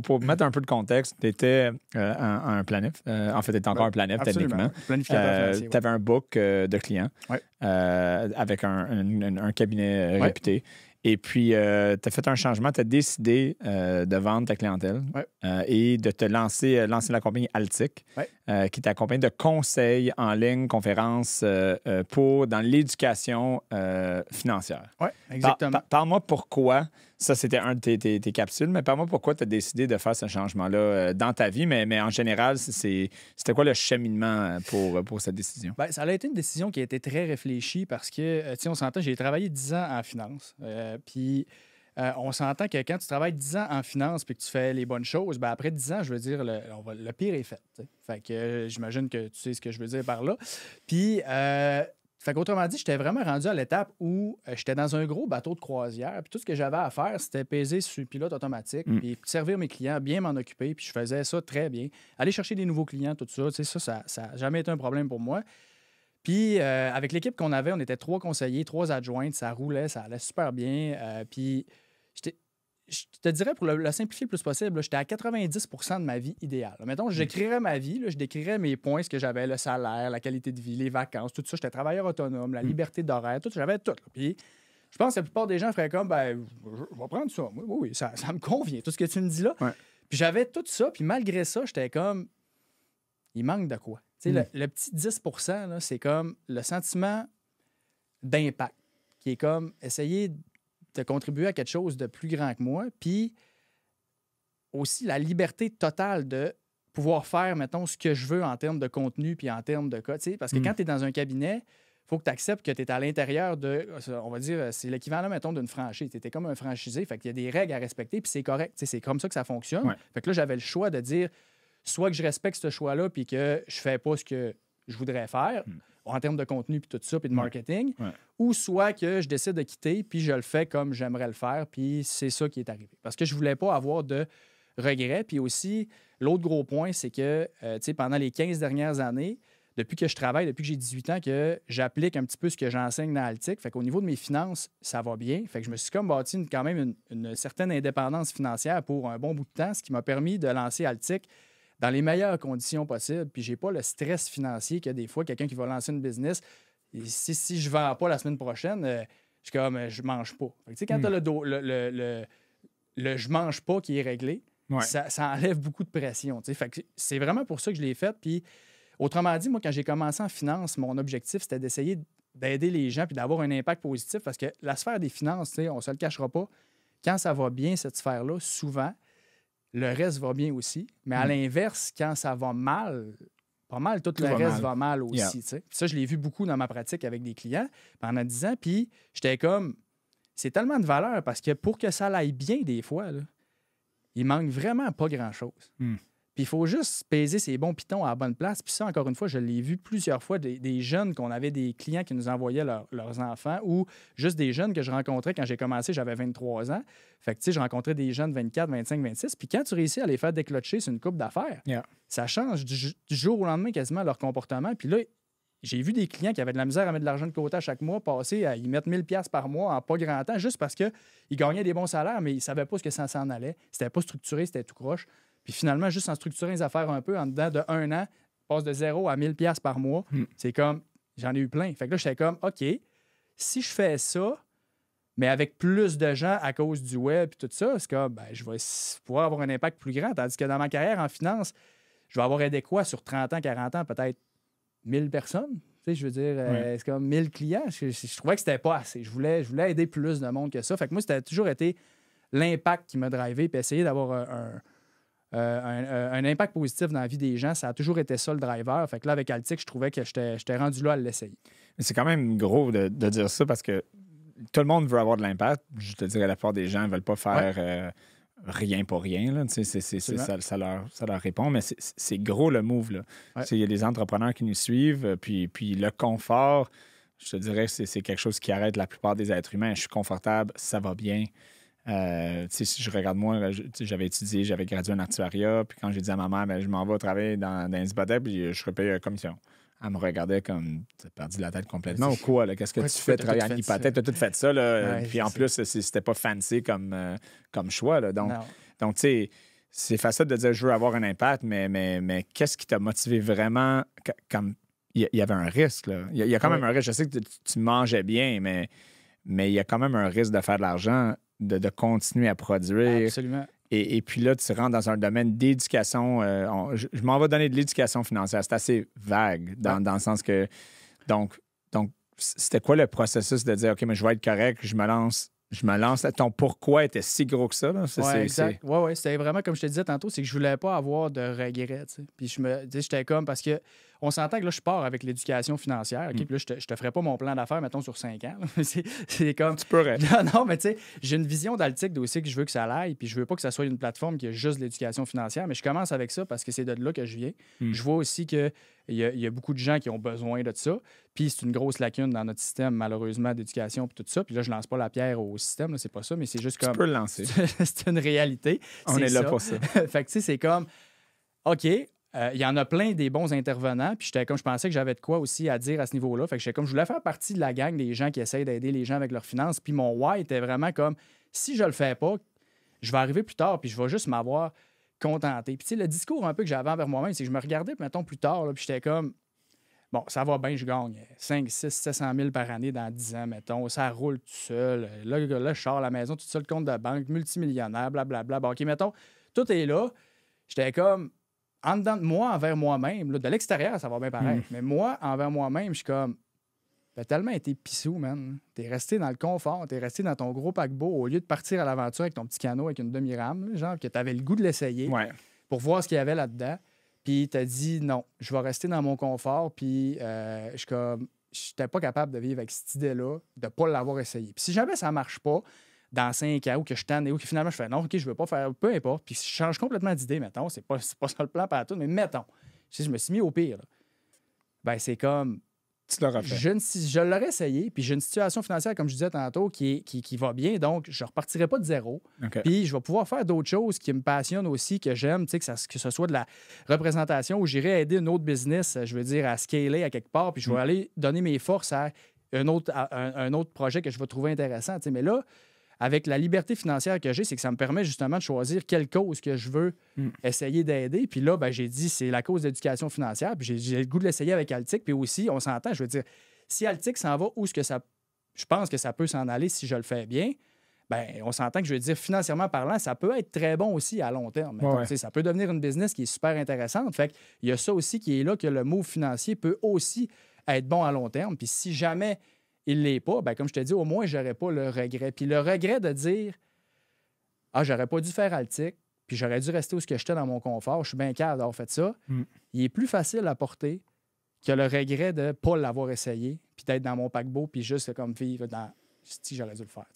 pour mettre un peu de contexte, tu étais un planif. En fait, tu étais encore un planif, techniquement. Planificateur financier. Tu avais un book de clients Ouais. avec un cabinet réputé. Et puis, tu as fait un changement. Tu as décidé de vendre ta clientèle et de te lancer la compagnie Altic, qui est ta compagnie de conseils en ligne, conférences dans l'éducation financière. Oui, exactement. Parle-moi pourquoi, ça c'était un de tes capsules, mais parle-moi pourquoi tu as décidé de faire ce changement-là dans ta vie, mais en général, c'était quoi le cheminement pour cette décision? Bien, ça a été une décision qui a été très réfléchie parce que, on s'entend, j'ai travaillé 10 ans en finance. Puis, on s'entend que quand tu travailles 10 ans en finance et que tu fais les bonnes choses, bien, après 10 ans, je veux dire, le pire est fait. T'sais. Fait que j'imagine que tu sais ce que je veux dire par là. Puis, fait qu'autrement dit, j'étais vraiment rendu à l'étape où j'étais dans un gros bateau de croisière. Puis tout ce que j'avais à faire, c'était peser sur le pilote automatique, puis servir mes clients, bien m'en occuper. Puis je faisais ça très bien. Aller chercher des nouveaux clients, tout ça, ça n'a jamais été un problème pour moi. Puis, avec l'équipe qu'on avait, on était 3 conseillers, 3 adjointes, ça roulait, ça allait super bien. Puis, je te dirais, pour le simplifier le plus possible, j'étais à 90 % de ma vie idéale. Mettons, j'écrirais ma vie, je décrirais mes points, ce que j'avais, le salaire, la qualité de vie, les vacances, tout ça. J'étais travailleur autonome, la liberté d'horaire, tout, j'avais tout. Là. Puis, je pense que la plupart des gens feraient comme, ben, je vais prendre ça. Oui, ça me convient, tout ce que tu me dis là. Ouais. Puis, j'avais tout ça, puis malgré ça, j'étais comme, il manque de quoi? Le petit 10 % là, c'est comme le sentiment d'impact, qui est comme essayer de contribuer à quelque chose de plus grand que moi, puis aussi la liberté totale de pouvoir faire, mettons, ce que je veux en termes de contenu puis en termes de cas. Parce que quand tu es dans un cabinet, il faut que tu acceptes que tu es à l'intérieur de, on va dire, c'est l'équivalent, mettons, d'une franchise. Tu étais comme un franchisé, fait qu'il y a des règles à respecter, puis c'est correct. C'est comme ça que ça fonctionne. Ouais. Fait que là, j'avais le choix de dire, soit que je respecte ce choix-là, puis que je fais pas ce que je voudrais faire, en termes de contenu, puis tout ça, puis de marketing, ou soit que je décide de quitter, puis je le fais comme j'aimerais le faire, puis c'est ça qui est arrivé. Parce que je voulais pas avoir de regrets. Puis aussi, l'autre gros point, c'est que, pendant les 15 dernières années, depuis que je travaille, depuis que j'ai 18 ans, que j'applique un petit peu ce que j'enseigne dans Altic. Fait qu'au niveau de mes finances, ça va bien. Fait que je me suis comme bâti quand même une certaine indépendance financière pour un bon bout de temps, ce qui m'a permis de lancer Altic dans les meilleures conditions possibles. Puis j'ai pas le stress financier que des fois, quelqu'un qui va lancer une business, et si je vends pas la semaine prochaine, je suis comme, je mange pas. Fait que, quand tu as le je mange pas qui est réglé, ça enlève beaucoup de pression. Fait que c'est vraiment pour ça que je l'ai fait. Puis autrement dit, moi, quand j'ai commencé en finance, mon objectif, c'était d'essayer d'aider les gens puis d'avoir un impact positif parce que la sphère des finances, on ne se le cachera pas, quand ça va bien, cette sphère-là, souvent, le reste va bien aussi. Mais à l'inverse, quand ça va mal, pas mal, tout le reste va mal aussi. Ça, je l'ai vu beaucoup dans ma pratique avec des clients pendant 10 ans. Puis j'étais comme, c'est tellement de valeur parce que pour que ça aille bien des fois, là, il manque vraiment pas grand-chose. Puis il faut juste peser ses bons pitons à la bonne place. Puis ça, encore une fois, je l'ai vu plusieurs fois, des jeunes qu'on avait des clients qui nous envoyaient leurs enfants ou juste des jeunes que je rencontrais quand j'ai commencé, j'avais 23 ans. Fait que, je rencontrais des jeunes 24, 25, 26. Puis quand tu réussis à les faire déclocher sur une coupe d'affaires, ça change du jour au lendemain quasiment leur comportement. Puis là, j'ai vu des clients qui avaient de la misère à mettre de l'argent de côté à chaque mois, passer à y mettre 1000 $ par mois en pas grand temps, juste parce qu'ils gagnaient des bons salaires, mais ils ne savaient pas ce que ça s'en allait. C'était pas structuré, c'était tout croche. Puis finalement, juste en structurant les affaires un peu, en dedans de 1 an, passe de 0 à 1000 $ par mois. C'est comme, j'en ai eu plein. Fait que là, j'étais comme, OK, si je fais ça, mais avec plus de gens à cause du web et tout ça, c'est comme, je vais pouvoir avoir un impact plus grand. Tandis que dans ma carrière en finance, je vais avoir aidé quoi sur 30 ans, 40 ans, peut-être 1000 personnes. Je veux dire, c'est comme 1000 clients. Je trouvais que c'était pas assez. Je voulais aider plus de monde que ça. Fait que moi, c'était toujours été l'impact qui m'a drivé puis essayer d'avoir un impact positif dans la vie des gens. Ça a toujours été ça, le driver. Fait que là, avec Altic, je trouvais que j'étais rendu là à l'essayer. C'est quand même gros de dire ça parce que tout le monde veut avoir de l'impact. Je te dirais, la plupart des gens ne veulent pas faire rien pour rien. Là. Ça leur répond, mais c'est gros le move. Il y a des entrepreneurs qui nous suivent, puis le confort, je te dirais que c'est quelque chose qui arrête la plupart des êtres humains. Je suis confortable, ça va bien. Si je regarde moi, j'avais étudié, j'avais gradué en actuariat, puis quand j'ai dit à ma mère, je m'en vais travailler dans une hypothèque, puis je repayais commission. Elle me regardait comme, tu as perdu la tête complètement ou quoi? Là? Qu'est-ce que tu fais travailler en hypothèque? Tu as tout fait ça. Là, puis en plus, c'était pas fancy comme choix. Là. Donc tu sais, c'est facile de dire je veux avoir un impact, mais qu'est-ce qui t'a motivé vraiment comme il y avait un risque, là. Il y a quand même un risque. Je sais que tu mangeais bien, mais il y a quand même un risque de faire de l'argent, de continuer à produire. Absolument. Et puis là, tu rentres dans un domaine d'éducation. Je m'en vais donner de l'éducation financière. C'est assez vague dans le sens que... Donc, c'était quoi le processus de dire, OK, mais je vais être correct, je me lance. Ton pourquoi était si gros que ça, là? Exact. Oui, c'était vraiment comme je te disais tantôt, c'est que je voulais pas avoir de regrets. T'sais. Puis j'étais comme, parce que on s'entend que là, je pars avec l'éducation financière. OK? Puis là, je te ferai pas mon plan d'affaires, mettons, sur 5 ans. c'est comme... Tu pourrais. Non, mais tu sais, j'ai une vision d'Altic aussi que je veux que ça aille, puis je veux pas que ça soit une plateforme qui a juste de l'éducation financière, mais je commence avec ça parce que c'est de là que je viens. Je vois aussi qu'il y a beaucoup de gens qui ont besoin de ça, puis c'est une grosse lacune dans notre système, malheureusement, d'éducation puis tout ça. Puis là, je lance pas la pierre au système, là, c'est pas ça, mais c'est juste comme... Tu peux le lancer. c'est une réalité. On est là pour ça. Fait que tu sais, c'est comme... OK, il y en a plein des bons intervenants. Puis je pensais que j'avais de quoi aussi à dire à ce niveau-là. Fait que je voulais faire partie de la gang des gens qui essayent d'aider les gens avec leurs finances. Puis mon why était vraiment comme, si je le fais pas, je vais arriver plus tard puis je vais juste m'avoir contenté. Puis tu sais, le discours un peu que j'avais envers moi-même, c'est que je me regardais, mettons, plus tard, là, puis j'étais comme, bon, ça va bien, je gagne 5, 6, 700 000 par année dans 10 ans, mettons. Ça roule tout seul. Là, je sors à la maison, tout seul, compte de banque, multimillionnaire, blablabla. Bon, OK, mettons, tout est là. J'étais comme... En dedans de moi, envers moi-même, là, de l'extérieur, ça va bien pareil. Mais moi, envers moi-même, je suis comme... T'as tellement été pissou, man. T'es resté dans le confort, t'es resté dans ton gros paquebot au lieu de partir à l'aventure avec ton petit canot avec une demi-rame, là, genre, que t'avais le goût de l'essayer pour voir ce qu'il y avait là-dedans. Puis t'as dit, non, je vais rester dans mon confort. Puis je suis comme... J'étais pas capable de vivre avec cette idée-là, de pas l'avoir essayé. Puis si jamais ça marche pas, dans 5 ans, ou que je tanne, ou que finalement je fais non, OK, je veux pas faire, peu importe. Puis je change complètement d'idée, mettons. C'est pas ça le plan par tout, mais mettons. Je me suis mis au pire. Là. Ben, c'est comme. Tu l'auras fait. Je l'aurais essayé, puis j'ai une situation financière, comme je disais tantôt, qui va bien. Donc, je repartirai pas de zéro. Okay. Puis je vais pouvoir faire d'autres choses qui me passionnent aussi, que j'aime, que ce soit de la représentation où j'irai aider une autre business, je veux dire, à scaler à quelque part, puis je vais aller donner mes forces à un autre projet que je vais trouver intéressant. Mais là, avec la liberté financière que j'ai, c'est que ça me permet justement de choisir quelle cause que je veux essayer d'aider. Puis là, ben, j'ai dit, c'est la cause d'éducation financière. Puis j'ai le goût de l'essayer avec Altic. Puis aussi, on s'entend, je veux dire, si Altic s'en va où ce que ça... Je pense que ça peut s'en aller si je le fais bien, ben on s'entend que, je veux dire, financièrement parlant, ça peut être très bon aussi à long terme. Donc, ça peut devenir une business qui est super intéressante. Fait qu'il y a ça aussi qui est là, que le move financier peut aussi être bon à long terme. Puis si jamais... il ne l'est pas, bien, comme je te dis, au moins, je n'aurais pas le regret. Puis le regret de dire « Ah, j'aurais pas dû faire Altic, puis j'aurais dû rester où j'étais dans mon confort, je suis bien calme d'avoir fait ça il est plus facile à porter que le regret de ne pas l'avoir essayé, puis d'être dans mon paquebot, puis juste comme vivre dans « Si, j'aurais dû le faire. »